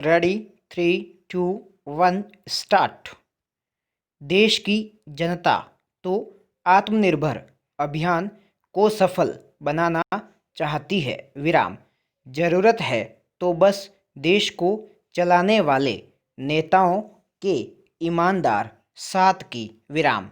Ready 3, 2, 1 start. देश की जनता तो आत्मनिर्भर अभियान को सफल बनाना चाहती है विराम। जरूरत है तो बस देश को चलाने वाले नेताओं के ईमानदार साथ की विराम।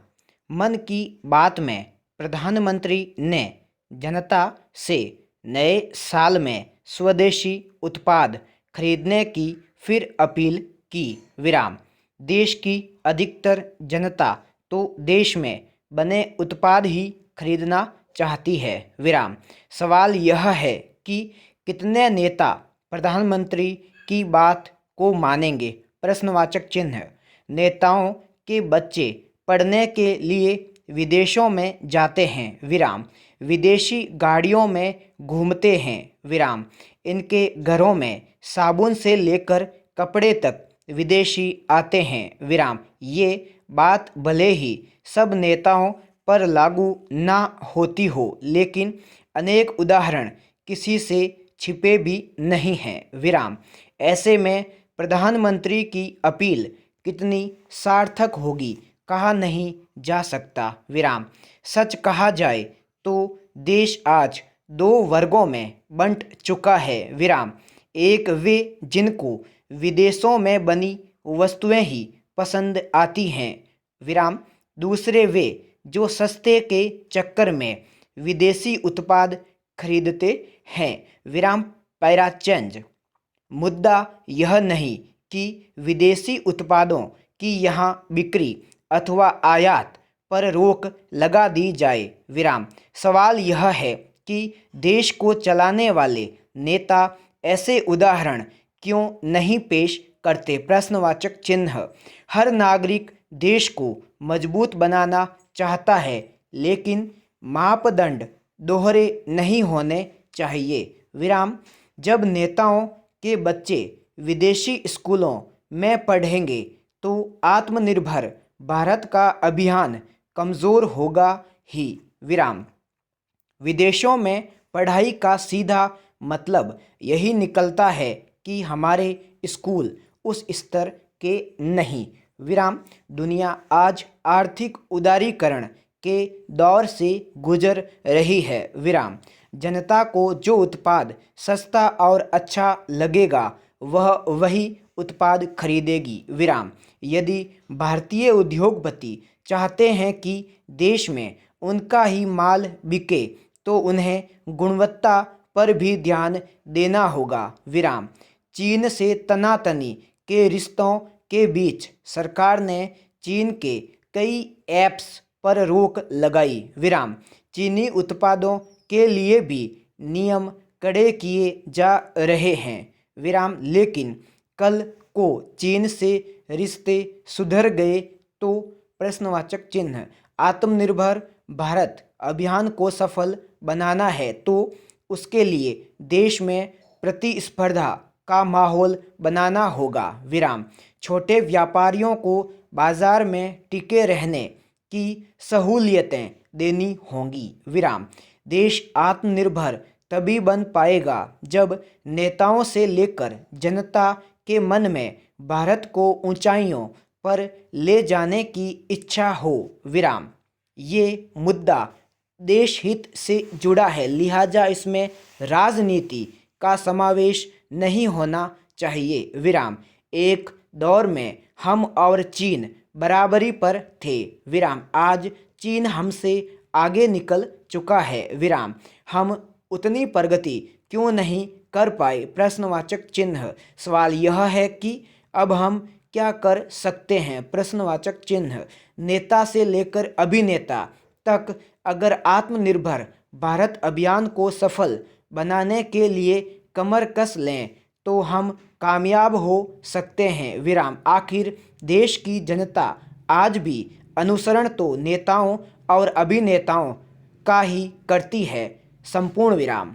मन की बात में प्रधानमंत्री ने जनता से नए साल में स्वदेशी उत्पाद खरीदने की फिर अपील की विराम। देश की अधिकतर जनता तो देश में बने उत्पाद ही खरीदना चाहती है विराम। सवाल यह है कि कितने नेता प्रधानमंत्री की बात को मानेंगे? प्रश्नवाचक चिन्ह। नेताओं के बच्चे पढ़ने के लिए विदेशों में जाते हैं विराम। विदेशी गाड़ियों में घूमते हैं विराम। इनके घरों में साबुन से लेकर कपड़े तक विदेशी आते हैं विराम। ये बात भले ही सब नेताओं पर लागू ना होती हो, लेकिन अनेक उदाहरण किसी से छिपे भी नहीं हैं विराम। ऐसे में प्रधानमंत्री की अपील कितनी सार्थक होगी कहा नहीं जा सकता विराम। सच कहा जाए तो देश आज दो वर्गों में बंट चुका है विराम। एक वे जिनको विदेशों में बनी वस्तुएं ही पसंद आती हैं विराम। दूसरे वे जो सस्ते के चक्कर में विदेशी उत्पाद खरीदते हैं विराम। Para change. मुद्दा यह नहीं कि विदेशी उत्पादों की यहाँ बिक्री अथवा आयात पर रोक लगा दी जाए विराम। सवाल यह है कि देश को चलाने वाले नेता ऐसे उदाहरण क्यों नहीं पेश करते? प्रश्नवाचक चिन्ह। हर नागरिक देश को मजबूत बनाना चाहता है, लेकिन मापदंड दोहरे नहीं होने चाहिए विराम। जब नेताओं के बच्चे विदेशी स्कूलों में पढ़ेंगे तो आत्मनिर्भर भारत का अभियान कमज़ोर होगा ही विराम। विदेशों में पढ़ाई का सीधा मतलब यही निकलता है कि हमारे स्कूल उस स्तर के नहीं विराम। दुनिया आज आर्थिक उदारीकरण के दौर से गुजर रही है विराम। जनता को जो उत्पाद सस्ता और अच्छा लगेगा वह वही उत्पाद खरीदेगी विराम। यदि भारतीय उद्योगपति चाहते हैं कि देश में उनका ही माल बिके तो उन्हें गुणवत्ता पर भी ध्यान देना होगा विराम। चीन से तनातनी के रिश्तों के बीच सरकार ने चीन के कई ऐप्स पर रोक लगाई विराम। चीनी उत्पादों के लिए भी नियम कड़े किए जा रहे हैं विराम। लेकिन कल को चीन से रिश्ते सुधर गए तो? प्रश्नवाचक चिन्ह। आत्मनिर्भर भारत अभियान को सफल बनाना है तो उसके लिए देश में प्रतिस्पर्धा का माहौल बनाना होगा विराम। छोटे व्यापारियों को बाजार में टिके रहने की सहूलियतें देनी होंगी विराम। देश आत्मनिर्भर तभी बन पाएगा जब नेताओं से लेकर जनता के मन में भारत को ऊंचाइयों पर ले जाने की इच्छा हो विराम। ये मुद्दा देश हित से जुड़ा है, लिहाजा इसमें राजनीति का समावेश नहीं होना चाहिए विराम। एक दौर में हम और चीन बराबरी पर थे विराम। आज चीन हमसे आगे निकल चुका है विराम। हम उतनी प्रगति क्यों नहीं कर पाए? प्रश्नवाचक चिन्ह। सवाल यह है कि अब हम क्या कर सकते हैं? प्रश्नवाचक चिन्ह। नेता से लेकर अभिनेता तक अगर आत्मनिर्भर भारत अभियान को सफल बनाने के लिए कमर कस लें तो हम कामयाब हो सकते हैं विराम। आखिर देश की जनता आज भी अनुसरण तो नेताओं और अभिनेताओं का ही करती है। संपूर्ण विराम।